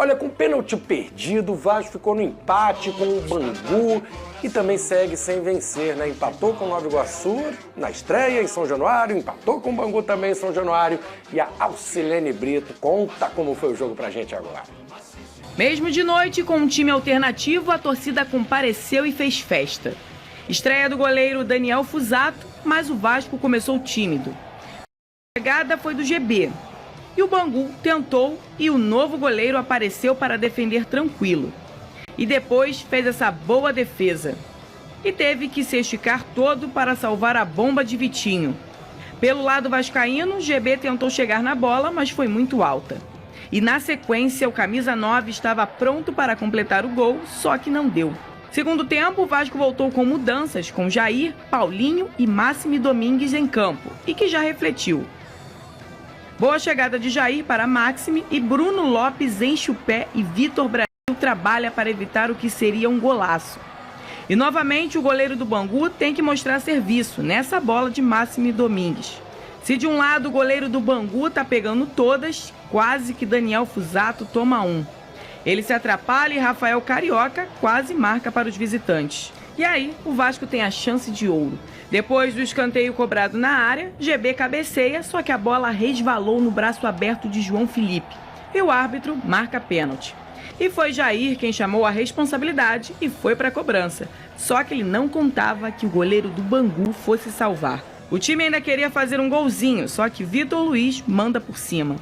Olha, com pênalti perdido, o Vasco ficou no empate com o Bangu e também segue sem vencer, né? Empatou com o Nova Iguaçu na estreia em São Januário, empatou com o Bangu também em São Januário. E a Alcilene Brito conta como foi o jogo pra gente agora. Mesmo de noite, com um time alternativo, a torcida compareceu e fez festa. Estreia do goleiro Daniel Fusato, mas o Vasco começou tímido. A chegada foi do GB. E o Bangu tentou e o novo goleiro apareceu para defender tranquilo. E depois fez essa boa defesa. E teve que se esticar todo para salvar a bomba de Vitinho. Pelo lado vascaíno, GB tentou chegar na bola, mas foi muito alta. E na sequência, o camisa 9 estava pronto para completar o gol, só que não deu. Segundo tempo, o Vasco voltou com mudanças, com Jair, Paulinho e Máximo Domingues em campo, e que já refletiu. Boa chegada de Jair para Máximo e Bruno Lopes enche o pé e Vitor Brasil trabalha para evitar o que seria um golaço. E novamente o goleiro do Bangu tem que mostrar serviço nessa bola de Máximo Domingues. Se de um lado o goleiro do Bangu tá pegando todas, quase que Daniel Fusato toma um. Ele se atrapalha e Rafael Carioca quase marca para os visitantes. E aí o Vasco tem a chance de ouro. Depois do escanteio cobrado na área, GB cabeceia, só que a bola resvalou no braço aberto de João Felipe. E o árbitro marca pênalti. E foi Jair quem chamou a responsabilidade e foi para a cobrança. Só que ele não contava que o goleiro do Bangu fosse salvar. O time ainda queria fazer um golzinho, só que Vitor Luiz manda por cima.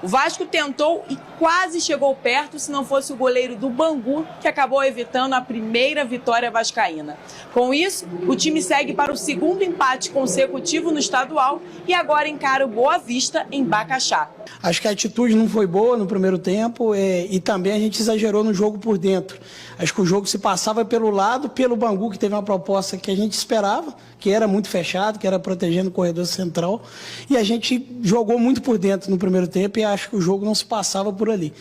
O Vasco tentou e quase chegou perto se não fosse o goleiro do Bangu, que acabou evitando a primeira vitória vascaína. Com isso, o time segue para o segundo empate consecutivo no estadual e agora encara o Boa Vista em Bacaxá. Acho que a atitude não foi boa no primeiro tempo e também a gente exagerou no jogo por dentro. Acho que o jogo se passava pelo lado, pelo Bangu, que teve uma proposta que a gente esperava, que era muito fechado, que era protegendo o corredor central. E a gente jogou muito por dentro no primeiro tempo e acho que o jogo não se passava por ali.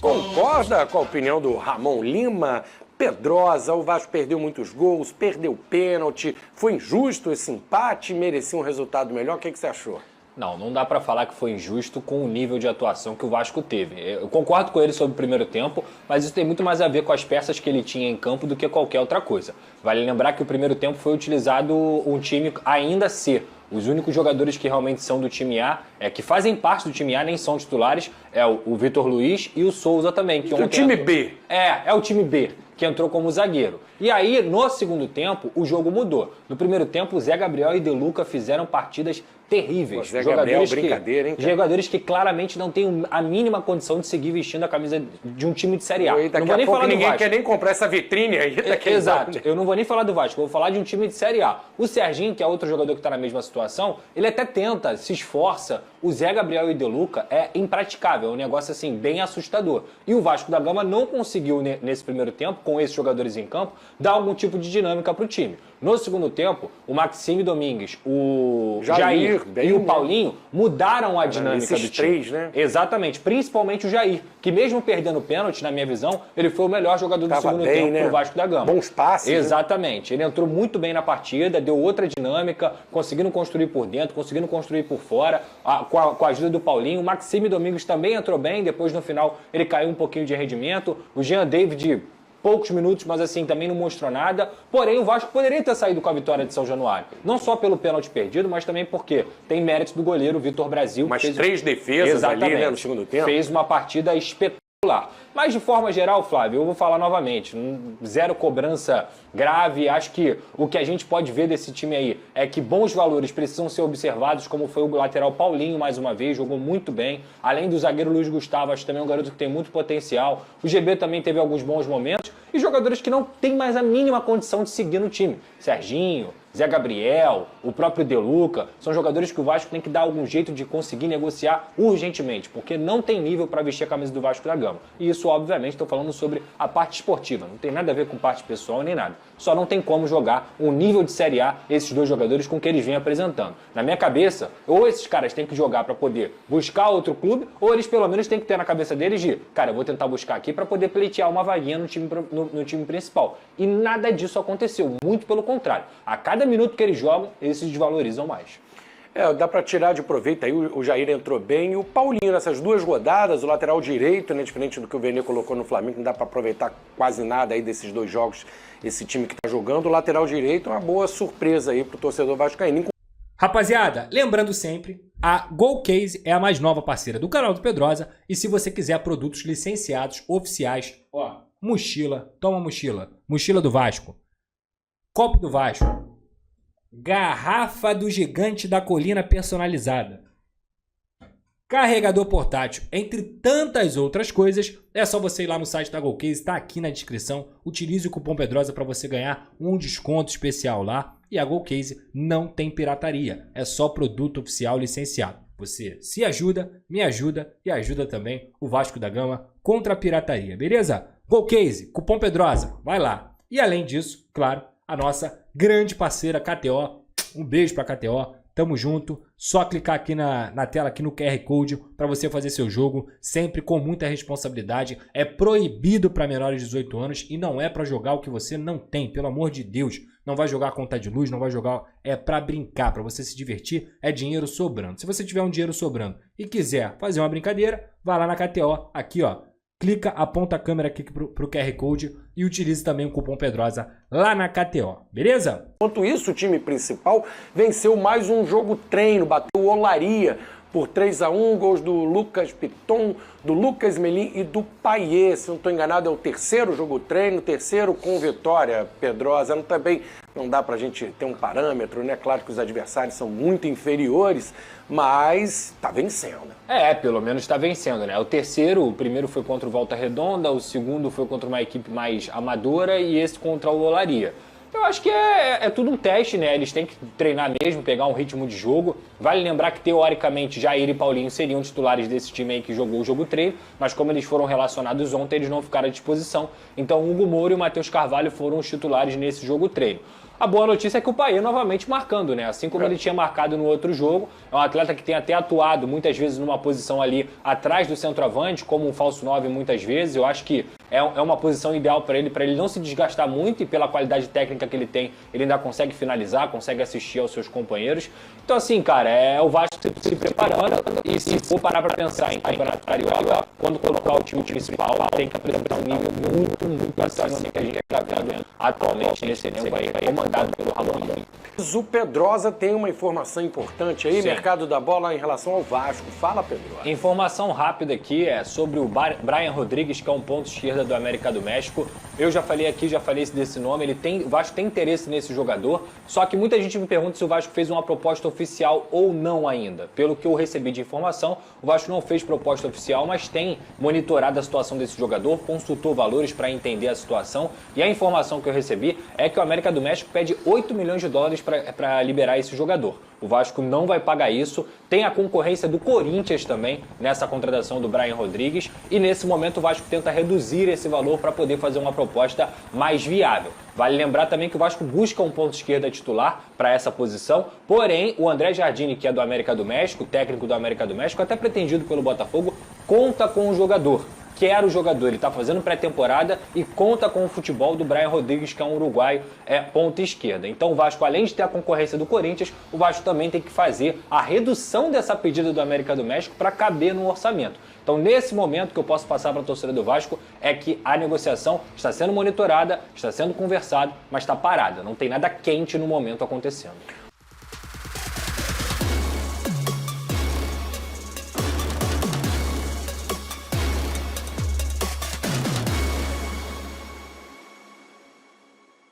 Concorda com a opinião do Ramon Lima? Pedrosa, o Vasco perdeu muitos gols, perdeu pênalti, foi injusto esse empate, merecia um resultado melhor. O que você achou? Não dá pra falar que foi injusto com o nível de atuação que o Vasco teve. Eu concordo com ele sobre o primeiro tempo, mas isso tem muito mais a ver com as peças que ele tinha em campo do que qualquer outra coisa. Vale lembrar que o primeiro tempo foi utilizado um time ainda C. Os únicos jogadores que realmente são do time A, que fazem parte do time A, nem são titulares, é o Vitor Luiz e o Souza também. Que o time B. É o time B, que entrou como zagueiro. E aí, no segundo tempo, o jogo mudou. No primeiro tempo, o Zé Gabriel e De Luca fizeram partidas terríveis. Zé Gabriel, brincadeira, hein? Jogadores que claramente não têm a mínima condição de seguir vestindo a camisa de um time de Série A. Não vou nem falar ninguém quer nem comprar essa vitrine aí. Exato. Eu não vou nem falar do Vasco, eu vou falar de um time de Série A. O Serginho, que é outro jogador que está na mesma situação, ele até tenta, se esforça. O Zé Gabriel e De Luca é impraticável, é um negócio assim bem assustador. E o Vasco da Gama não conseguiu, nesse primeiro tempo, com esses jogadores em campo, dar algum tipo de dinâmica para o time. No segundo tempo, o Maxime Domingues, o Jair e o Paulinho mudaram a dinâmica do time. Três, né? Exatamente, principalmente o Jair, que mesmo perdendo o pênalti, na minha visão, ele foi o melhor jogador do segundo tempo pro Vasco da Gama. Bons passes. Exatamente, ele entrou muito bem na partida, deu outra dinâmica, conseguindo construir por dentro, conseguindo construir por fora, com a ajuda do Paulinho. O Maxime Domingues também entrou bem, depois no final ele caiu um pouquinho de rendimento. O Jean David, poucos minutos, mas assim, também não mostrou nada. Porém, o Vasco poderia ter saído com a vitória de São Januário. Não só pelo pênalti perdido, mas também porque tem mérito do goleiro Vitor Brasil. Mas três defesas ali, né, no segundo tempo. Fez uma partida espetacular. Mas de forma geral, Flávio, eu vou falar novamente, zero cobrança grave. Acho que o que a gente pode ver desse time aí é que bons valores precisam ser observados, como foi o lateral Paulinho mais uma vez, jogou muito bem. Além do zagueiro Luiz Gustavo, acho também um garoto que tem muito potencial. O GB também teve alguns bons momentos. E jogadores que não têm mais a mínima condição de seguir no time. Serginho, Zé Gabriel, o próprio De Luca, são jogadores que o Vasco tem que dar algum jeito de conseguir negociar urgentemente, porque não tem nível para vestir a camisa do Vasco da Gama. E isso, obviamente, estou falando sobre a parte esportiva, não tem nada a ver com parte pessoal nem nada. Só não tem como jogar um nível de Série A esses dois jogadores com o que eles vêm apresentando. Na minha cabeça, ou esses caras têm que jogar para poder buscar outro clube, ou eles pelo menos têm que ter na cabeça deles de, cara, eu vou tentar buscar aqui para poder pleitear uma vaguinha no time principal. E nada disso aconteceu, muito pelo contrário. A cada minuto que eles jogam, eles se desvalorizam mais. Dá para tirar de proveito aí, o Jair entrou bem, e o Paulinho nessas 2 rodadas, o lateral direito, né, diferente do que o Vene colocou no Flamengo, não dá para aproveitar quase nada aí desses 2 jogos, esse time que tá jogando, o lateral direito é uma boa surpresa aí pro torcedor vascaíno. Rapaziada, lembrando sempre, a GoCase é a mais nova parceira do canal do Pedrosa, e se você quiser produtos licenciados, oficiais, ó, mochila, toma mochila, mochila do Vasco, copo do Vasco, garrafa do Gigante da Colina personalizada, carregador portátil, entre tantas outras coisas, é só você ir lá no site da GoCase, está aqui na descrição, utilize o cupom Pedrosa para você ganhar um desconto especial lá, e a GoCase não tem pirataria, é só produto oficial licenciado. Você se ajuda, me ajuda e ajuda também o Vasco da Gama contra a pirataria, beleza? GoCase, cupom Pedrosa, vai lá. E além disso, claro, a nossa grande parceira KTO, um beijo para KTO, tamo junto, só clicar aqui na tela, aqui no QR Code, para você fazer seu jogo, sempre com muita responsabilidade, é proibido para menores de 18 anos e não é para jogar o que você não tem, pelo amor de Deus, não vai jogar conta de luz, não vai jogar, é para brincar, para você se divertir, é dinheiro sobrando. Se você tiver um dinheiro sobrando e quiser fazer uma brincadeira, vai lá na KTO, aqui ó, clica, aponta a câmera aqui pro QR Code e utilize também o cupom Pedrosa lá na KTO, beleza? Enquanto isso, o time principal venceu mais um jogo treino, bateu o Olaria por 3-1, gols do Lucas Piton, do Lucas Melim e do Payet. Se não estou enganado, é o 3º jogo treino, 3º com vitória, Pedrosa. Também não dá pra gente ter um parâmetro, né? Claro que os adversários são muito inferiores, mas tá vencendo. Pelo menos está vencendo, né? O primeiro foi contra o Volta Redonda, o segundo foi contra uma equipe mais amadora e esse contra o Olaria. Eu acho que é tudo um teste, né? Eles têm que treinar mesmo, pegar um ritmo de jogo. Vale lembrar que, teoricamente, Jair e Paulinho seriam titulares desse time aí que jogou o jogo treino, mas como eles foram relacionados ontem, eles não ficaram à disposição. Então, o Hugo Moura e o Matheus Carvalho foram os titulares nesse jogo treino. A boa notícia é que o Payet novamente marcando, né? Assim como ele tinha marcado no outro jogo, é um atleta que tem até atuado muitas vezes numa posição ali atrás do centroavante, como um falso 9 muitas vezes. Eu acho que é uma posição ideal para ele não se desgastar muito e pela qualidade técnica que ele tem, ele ainda consegue finalizar, consegue assistir aos seus companheiros. Então assim, cara, é o Vasco se preparando e se for parar para pensar em Campeonato Carioca, quando colocar o time principal, tem que apresentar um nível muito acima do que a gente está vendo atualmente nesse elenco aí, comandado pelo Ramon. O Pedrosa tem uma informação importante aí, Sim. Mercado da Bola, em relação ao Vasco. Fala, Pedrosa. Informação rápida aqui é sobre o Brian Rodrigues, que é um ponto esquerda do América do México. Eu já falei desse nome, o Vasco tem interesse nesse jogador, só que muita gente me pergunta se o Vasco fez uma proposta oficial ou não ainda. Pelo que eu recebi de informação, o Vasco não fez proposta oficial, mas tem monitorado a situação desse jogador, consultou valores para entender a situação, e a informação que eu recebi é que o América do México pede 8 milhões de dólares para liberar esse jogador. O Vasco não vai pagar isso. Tem a concorrência do Corinthians também nessa contratação do Brian Rodrigues. E nesse momento o Vasco tenta reduzir esse valor para poder fazer uma proposta mais viável. Vale lembrar também que o Vasco busca um ponto esquerda titular para essa posição. Porém, o André Jardine, que é do América do México, técnico do América do México, até pretendido pelo Botafogo, conta com o jogador. Quer o jogador, ele está fazendo pré-temporada e conta com o futebol do Brian Rodrigues, que é um uruguaio, ponta esquerda. Então o Vasco, além de ter a concorrência do Corinthians, o Vasco também tem que fazer a redução dessa pedida do América do México para caber no orçamento. Então, nesse momento, que eu posso passar para a torcida do Vasco é que a negociação está sendo monitorada, está sendo conversado, mas está parada. Não tem nada quente no momento acontecendo.